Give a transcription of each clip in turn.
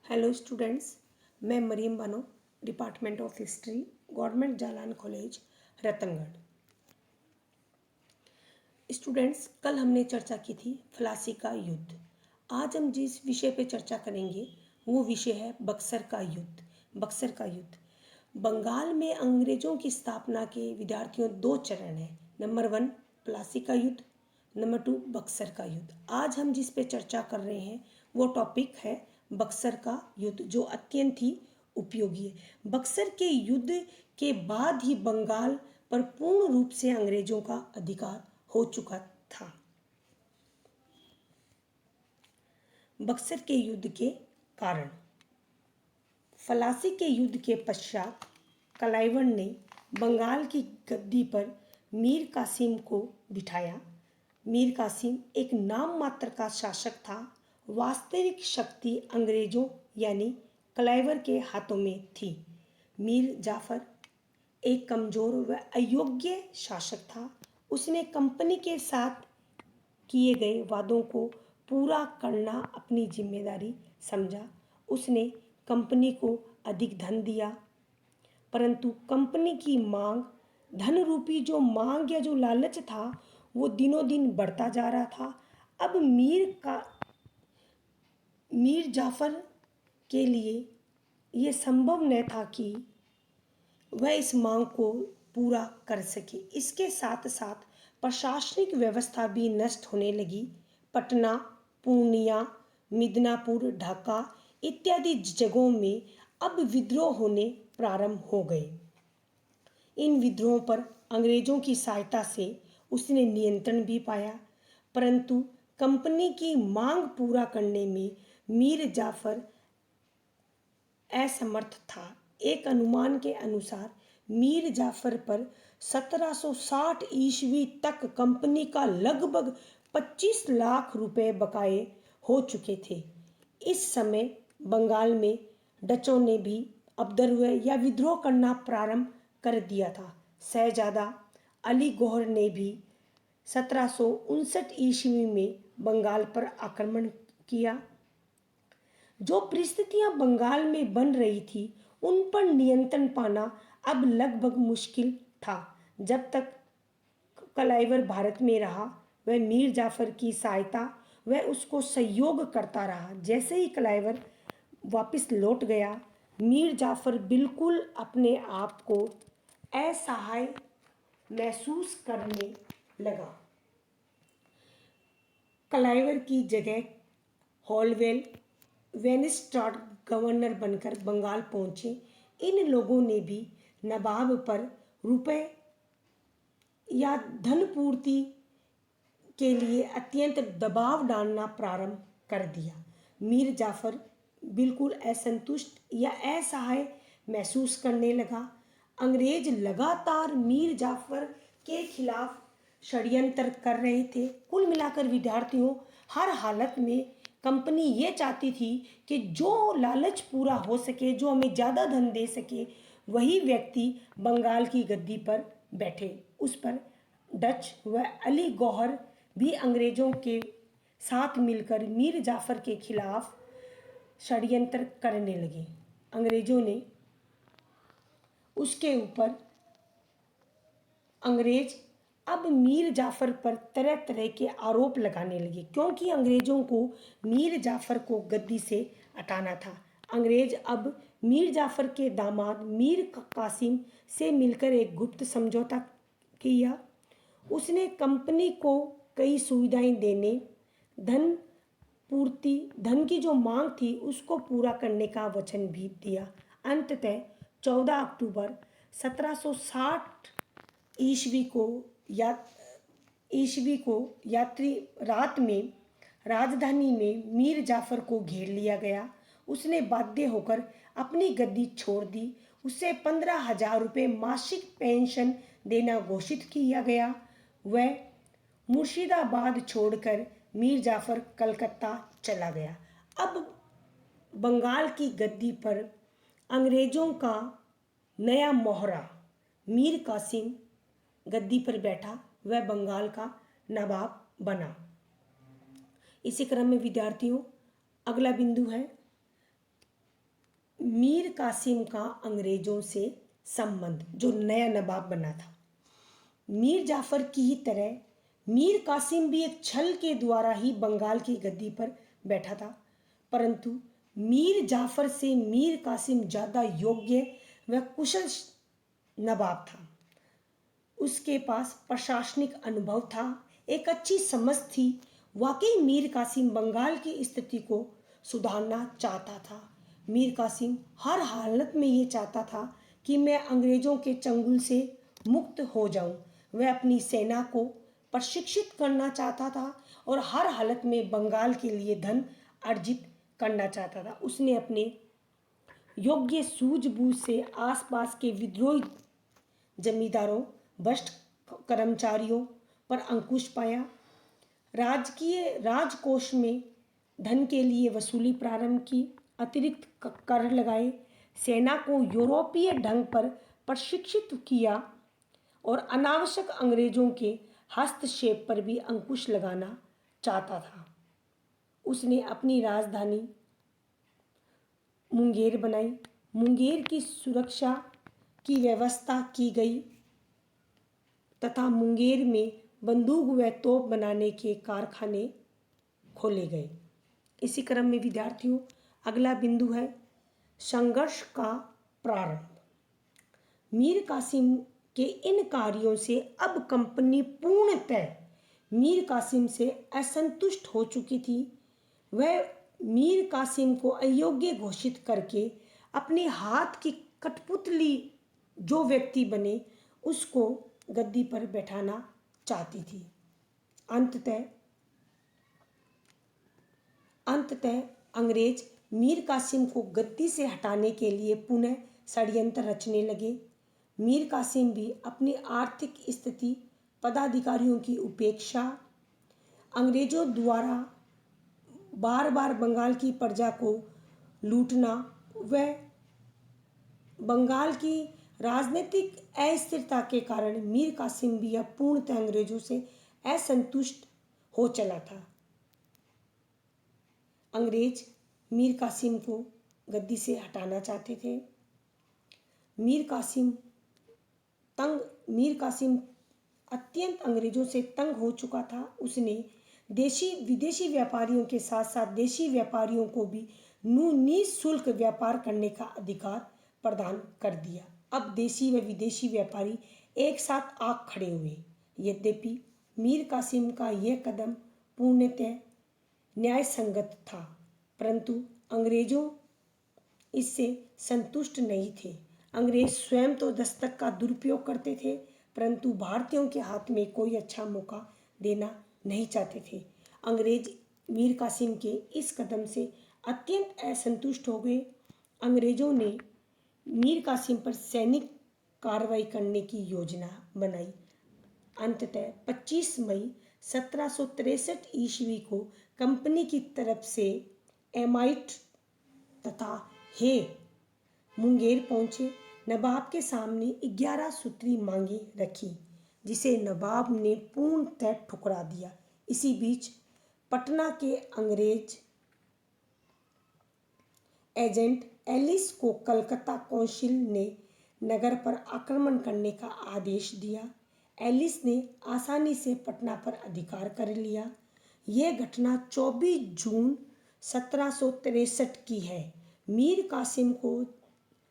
Hello students, मैं Maryam Bano, department of history, government Jalan college, Ratangarh. Students, कल हमने चर्चा की थी प्लासी का युद्ध। आज हम जिस विषय पे चर्चा करेंगे वो विषय है बक्सर का युद्ध। बक्सर का युद्ध बंगाल में अंग्रेजों की स्थापना के विद्यार्थियों दो चरण हैं। नंबर 1 प्लासी का युद्ध, नंबर 2 बक्सर का युद्ध। आज हम जिस पे चर्चा कर रहे हैं वो टॉपिक है बक्सर का युद्ध, जो अत्यंत ही उपयोगी है। बक्सर के युद्ध के बाद ही बंगाल पर पूर्ण रूप से अंग्रेजों का अधिकार हो चुका था। बक्सर के युद्ध के कारण। प्लासी के युद्ध के पश्चात क्लाइवन ने बंगाल की गद्दी पर मीर कासिम को बिठाया। मीर कासिम एक नाम मात्र का शासक था। वास्तविक शक्ति अंग्रेजों यानी क्लाइवर के हाथों में थी। मीर जाफर एक कमजोर व अयोग्य शासक था। उसने कंपनी के साथ किए गए वादों को पूरा करना अपनी जिम्मेदारी समझा। उसने कंपनी को अधिक धन दिया, परंतु कंपनी की मांग, धन रूपी जो मांग या जो लालच था, वो दिनों दिन बढ़ता जा रहा था। अब मीर जाफर के लिए ये संभव न था कि वह इस मांग को पूरा कर सके। इसके साथ साथ प्रशासनिक व्यवस्था भी नष्ट होने लगी। पटना, पूर्णिया, मिदनापुर, ढाका इत्यादि जगहों में अब विद्रोह होने प्रारंभ हो गए। इन विद्रोहों पर अंग्रेजों की सहायता से उसने नियंत्रण भी पाया, परंतु कंपनी की मांग पूरा करने में मीर जाफर असमर्थ था। एक अनुमान के अनुसार मीर जाफर पर 1760 ईस्वी तक कंपनी का लगभग 25 लाख रुपए बकाए हो चुके थे। इस समय बंगाल में डचों ने भी उपद्रव या विद्रोह करना प्रारंभ कर दिया था। शहजादा अली गौहर ने भी 1759 ईस्वी में बंगाल पर आक्रमण किया। जो परिस्थितियां बंगाल में बन रही थी उन पर नियंत्रण पाना अब लगभग मुश्किल था। जब तक क्लाइवर भारत में रहा, वह मीर जाफर की सहायता वह उसको सहयोग करता रहा। जैसे ही क्लाइवर वापस लौट गया, मीर जाफर बिल्कुल अपने आप को असहाय महसूस करने लगा। क्लाइवर की जगह हॉलवेल वेनिस्ट्राड गवर्नर बनकर बंगाल पहुंचे। इन लोगों ने भी नवाब पर रुपए या धन पूर्ति के लिए अत्यंत दबाव डालना प्रारंभ कर दिया। मीर जाफर बिल्कुल असंतुष्ट या असहाय महसूस करने लगा। अंग्रेज लगातार मीर जाफर के खिलाफ षड्यंत्र कर रहे थे। कुल मिलाकर विद्यार्थियों, हर हालत में कंपनी ये चाहती थी कि जो लालच पूरा हो सके, जो हमें ज़्यादा धन दे सके, वही व्यक्ति बंगाल की गद्दी पर बैठे। उस पर डच व अली गौहर भी अंग्रेजों के साथ मिलकर मीर जाफर के खिलाफ षड्यंत्र करने लगे। अंग्रेजों ने उसके ऊपर अंग्रेज अब मीर जाफर पर तरह तरह के आरोप लगाने लगे, क्योंकि अंग्रेजों को मीर जाफर को गद्दी से हटाना था। अंग्रेज अब मीर जाफर के दामाद मीर कासिम से मिलकर एक गुप्त समझौता किया। उसने कंपनी को कई सुविधाएं देने, धन की जो मांग थी उसको पूरा करने का वचन भी दिया। अंततः 14 अक्टूबर 1760 ईस्वी को यात्री रात में राजधानी में मीर जाफर को घेर लिया गया। उसने बाध्य होकर अपनी गद्दी छोड़ दी। उसे 15,000 रुपये मासिक पेंशन देना घोषित किया गया। वह मुर्शिदाबाद छोड़कर मीर जाफर कलकत्ता चला गया। अब बंगाल की गद्दी पर अंग्रेजों का नया मोहरा मीर कासिम गद्दी पर बैठा। वह बंगाल का नवाब बना। इसी क्रम में विद्यार्थियों, अगला बिंदु है मीर कासिम का अंग्रेजों से संबंध, जो नया नवाब बना था। मीर जाफर की ही तरह मीर कासिम भी एक छल के द्वारा ही बंगाल की गद्दी पर बैठा था, परंतु मीर जाफर से मीर कासिम ज़्यादा योग्य व कुशल नवाब था। उसके पास प्रशासनिक अनुभव था, एक अच्छी समझ थी। वाकई मीर कासिम बंगाल की स्थिति को सुधारना चाहता था। मीर कासिम हर हालत में ये चाहता था कि मैं अंग्रेज़ों के चंगुल से मुक्त हो जाऊं। वह अपनी सेना को प्रशिक्षित करना चाहता था और हर हालत में बंगाल के लिए धन अर्जित करना चाहता था। उसने अपने योग्य सूझबूझ से आसपास के विद्रोही जमींदारों, भ्रष्ट कर्मचारियों पर अंकुश पाया। राजकीय राजकोष में धन के लिए वसूली प्रारंभ की, अतिरिक्त कर लगाए, सेना को यूरोपीय ढंग पर प्रशिक्षित किया और अनावश्यक अंग्रेजों के हस्तक्षेप पर भी अंकुश लगाना चाहता था। उसने अपनी राजधानी मुंगेर बनाई। मुंगेर की सुरक्षा की व्यवस्था की गई तथा मुंगेर में बंदूक व तोप बनाने के कारखाने खोले गए। इसी क्रम में विद्यार्थियों, अगला बिंदु है संघर्ष का प्रारंभ। मीर कासिम के इन कार्यों से अब कंपनी पूर्णतः मीर कासिम से असंतुष्ट हो चुकी थी। वह मीर कासिम को अयोग्य घोषित करके अपने हाथ की कठपुतली जो व्यक्ति बने उसको गद्दी पर बैठाना चाहती थी। अंततः अंग्रेज मीर कासिम को गद्दी से हटाने के लिए पुनः षड्यंत्र रचने लगे। मीर कासिम भी अपनी आर्थिक स्थिति, पदाधिकारियों की उपेक्षा, अंग्रेजों द्वारा बार बार बंगाल की प्रजा को लूटना व बंगाल की राजनीतिक अस्थिरता के कारण मीर कासिम भी अब पूर्णतः अंग्रेजों से असंतुष्ट हो चला था। अंग्रेज मीर कासिम को गद्दी से हटाना चाहते थे। मीर कासिम अत्यंत अंग्रेजों से तंग हो चुका था। उसने देशी विदेशी व्यापारियों के साथ साथ देशी व्यापारियों को भी निःशुल्क व्यापार करने का अधिकार प्रदान कर दिया। अब देशी व विदेशी व्यापारी एक साथ आ खड़े हुए। यद्यपि मीर कासिम का यह कदम पूर्णतः न्यायसंगत था, परंतु अंग्रेजों इससे संतुष्ट नहीं थे। अंग्रेज स्वयं तो दस्तक का दुरुपयोग करते थे, परंतु भारतीयों के हाथ में कोई अच्छा मौका देना नहीं चाहते थे। अंग्रेज मीर कासिम के इस कदम से अत्यंत असंतुष्ट हो गए। अंग्रेजों ने मीर कासिम पर सैनिक कार्रवाई करने की योजना बनाई। अंततः 25 मई 1763 ईस्वी को कंपनी की तरफ से एमाइट तथा हे मुंगेर पहुंचे। नवाब के सामने 11 सूत्री मांगे रखी, जिसे नवाब ने पूर्णतः ठुकरा दिया। इसी बीच पटना के अंग्रेज एजेंट एलिस को कलकत्ता काउंसिल ने नगर पर आक्रमण करने का आदेश दिया। एलिस ने आसानी से पटना पर अधिकार कर लिया। यह घटना 24 जून 1763 की है। मीर कासिम को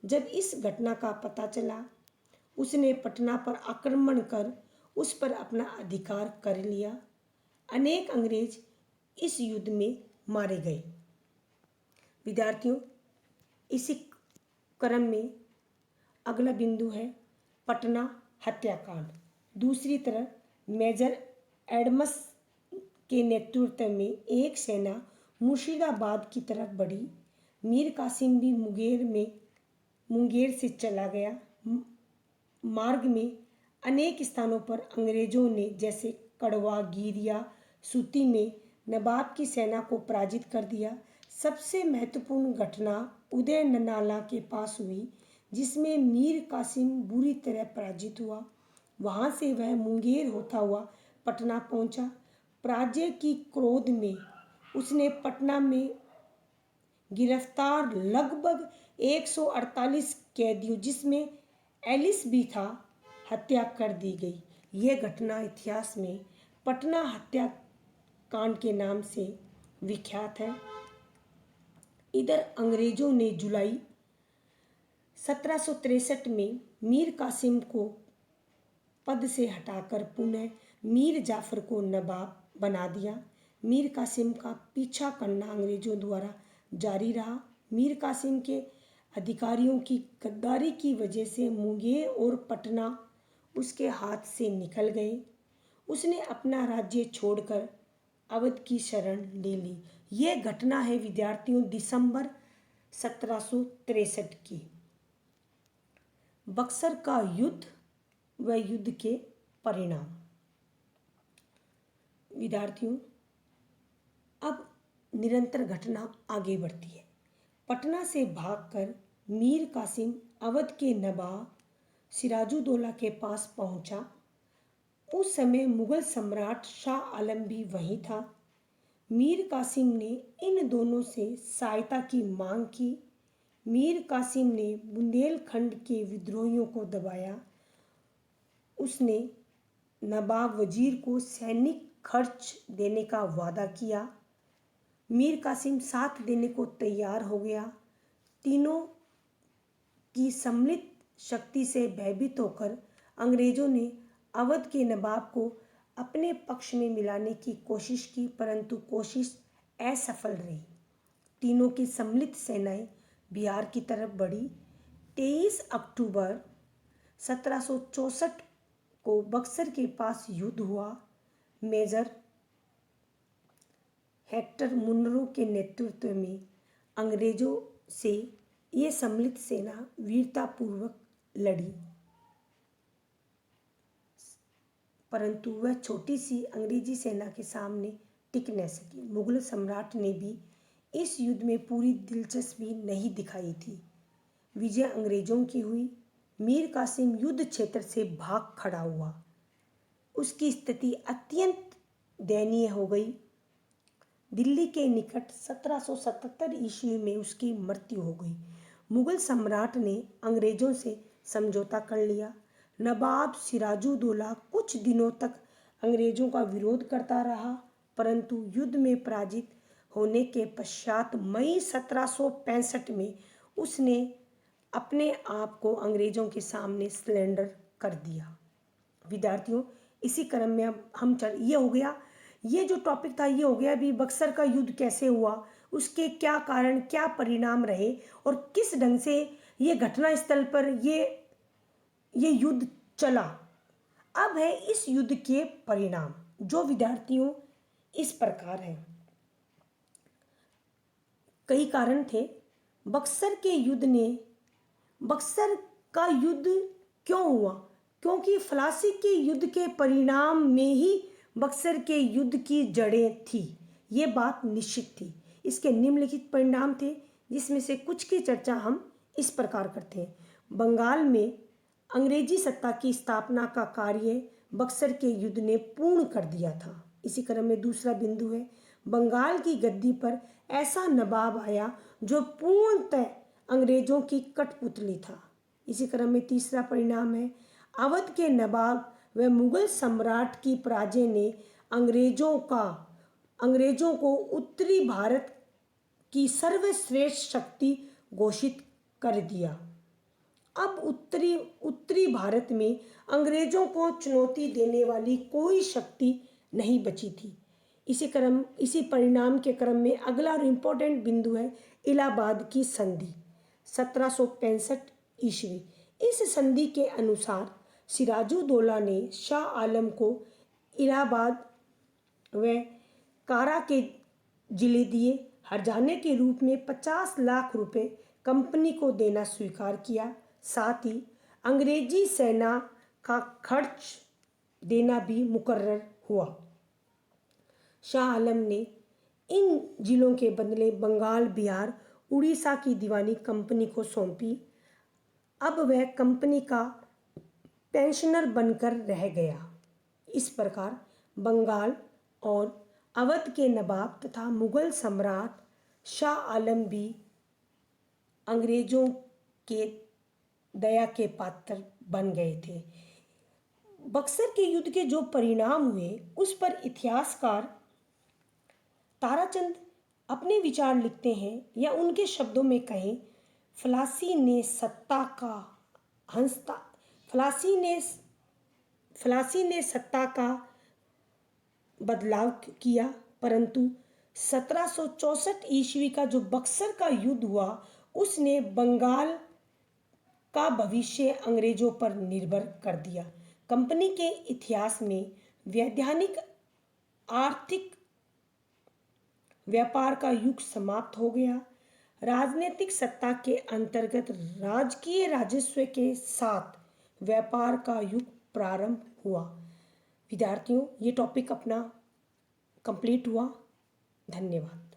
जब इस घटना का पता चला, उसने पटना पर आक्रमण कर उस पर अपना अधिकार कर लिया। अनेक अंग्रेज इस युद्ध में मारे गए। विद्यार्थियों, इसी क्रम में अगला बिंदु है पटना हत्याकांड। दूसरी तरफ मेजर एडम्स के नेतृत्व में एक सेना मुर्शिदाबाद की तरफ बढ़ी। मीर कासिम भी मुंगेर से चला गया। मार्ग में अनेक स्थानों पर अंग्रेजों ने जैसे कड़वा, गिरिया, सूती में नवाब की सेना को पराजित कर दिया। सबसे महत्वपूर्ण घटना उदय नाला के पास हुई, जिसमें मीर कासिम बुरी तरह पराजित हुआ। वहां से वह मुंगेर होता हुआ पटना पहुंचा। पराजय की क्रोध में उसने पटना में गिरफ्तार लगभग 148 कैदियों जिसमें एलिस भी था हत्या कर दी गई। यह घटना इतिहास में पटना हत्याकांड के नाम से विख्यात है। इधर अंग्रेजों ने जुलाई 1763 में मीर कासिम को पद से हटाकर पुनः मीर जाफर को नवाब बना दिया। मीर कासिम का पीछा करना अंग्रेजों द्वारा जारी रहा। मीर कासिम के अधिकारियों की गद्दारी की वजह से मुंगेर और पटना उसके हाथ से निकल गए। उसने अपना राज्य छोड़कर अवध की शरण ले ली। यह घटना है विद्यार्थियों दिसंबर 1763 की। बक्सर का युद्ध व युद्ध के परिणाम। विद्यार्थियों अब निरंतर घटना आगे बढ़ती है। पटना से भागकर मीर कासिम अवध के नवाब सिराजुद्दौला के पास पहुंचा। उस समय मुगल सम्राट शाह आलम भी वहीं था। मीर कासिम ने इन दोनों से सहायता की मांग की। मीर कासिम ने बुंदेलखंड के विद्रोहियों को दबाया। उसने नवाब वजीर को सैनिक खर्च देने का वादा किया। मीर कासिम साथ देने को तैयार हो गया। तीनों की सम्मिलित शक्ति से भयभीत होकर अंग्रेजों ने अवध के नवाब को अपने पक्ष में मिलाने की कोशिश की, परंतु कोशिश असफल रही। तीनों की सम्मिलित सेनाएं बिहार की तरफ बढ़ी। 23 अक्टूबर 1764 को बक्सर के पास युद्ध हुआ। मेजर हेक्टर मुनरो के नेतृत्व में अंग्रेजों से ये सम्मिलित सेना वीरतापूर्वक लड़ी, परंतु वह छोटी सी अंग्रेजी सेना के सामने टिक न सकी। मुगल सम्राट ने भी इस युद्ध में पूरी दिलचस्पी नहीं दिखाई थी। विजय अंग्रेजों की हुई। मीर कासिम युद्ध क्षेत्र से भाग खड़ा हुआ। उसकी स्थिति अत्यंत दयनीय हो गई। दिल्ली के निकट 1777 ईस्वी में उसकी मृत्यु हो गई। मुगल सम्राट ने अंग्रेजों से समझौता कर लिया। नवाब सिराजुद्दौला कुछ दिनों तक अंग्रेजों का विरोध करता रहा, परंतु युद्ध में पराजित होने के पश्चात मई 1765 में उसने अपने आप को अंग्रेजों के सामने सरेंडर कर दिया। विद्यार्थियों इसी क्रम में अब हम ये हो गया, ये जो टॉपिक था ये हो गया भी बक्सर का युद्ध कैसे हुआ, उसके क्या कारण क्या परिणाम रहे और किस ढंग से ये घटना स्थल पर ये युद्ध चला। अब है इस युद्ध के परिणाम जो विद्यार्थियों इस प्रकार है। कई कारण थे। बक्सर का युद्ध क्यों हुआ? क्योंकि फ्लासी के युद्ध के परिणाम में ही बक्सर के युद्ध की जड़ें थी। ये बात निश्चित थी। इसके निम्नलिखित परिणाम थे जिसमें से कुछ की चर्चा हम इस प्रकार करते हैं। बंगाल में अंग्रेजी सत्ता की स्थापना का कार्य बक्सर के युद्ध ने पूर्ण कर दिया था। इसी क्रम में दूसरा बिंदु है बंगाल की गद्दी पर ऐसा नवाब आया जो पूर्णतः अंग्रेजों की कठपुतली था। इसी क्रम में तीसरा परिणाम है अवध के नवाब व मुगल सम्राट की पराजय ने अंग्रेजों को उत्तरी भारत की सर्वश्रेष्ठ शक्ति घोषित कर दिया। अब उत्तरी भारत में अंग्रेजों को चुनौती देने वाली कोई शक्ति नहीं बची थी। इसी परिणाम के क्रम में अगला और इम्पोर्टेंट बिंदु है इलाहाबाद की संधि 1765 ईस्वी। इस संधि के अनुसार सिराजुद्दौला ने शाह आलम को इलाहाबाद व कारा के जिले दिए। हर्जाने के रूप में 50 लाख रुपए कंपनी को देना स्वीकार किया। साथ ही अंग्रेजी सेना का खर्च देना भी मुकर्रर हुआ। शाह आलम ने इन जिलों के बदले बंगाल, बिहार, उड़ीसा की दीवानी कंपनी को सौंपी। अब वह कंपनी का पेंशनर बनकर रह गया। इस प्रकार बंगाल और अवध के नवाब तथा मुगल सम्राट शाह आलम भी अंग्रेजों के दया के पात्र बन गए थे। बक्सर के युद्ध के जो परिणाम हुए उस पर इतिहासकार ताराचंद अपने विचार लिखते हैं, या उनके शब्दों में कहें, फलासी ने सत्ता का हंसता फलासी ने सत्ता का बदलाव किया, परंतु 1764 ईस्वी का जो बक्सर का युद्ध हुआ उसने बंगाल का भविष्य अंग्रेजों पर निर्भर कर दिया। कंपनी के इतिहास में वैधानिक आर्थिक व्यापार का युग समाप्त हो गया। राजनीतिक सत्ता के अंतर्गत राजकीय राजस्व के साथ व्यापार का युग प्रारंभ हुआ। विद्यार्थियों, ये टॉपिक अपना कंप्लीट हुआ। धन्यवाद।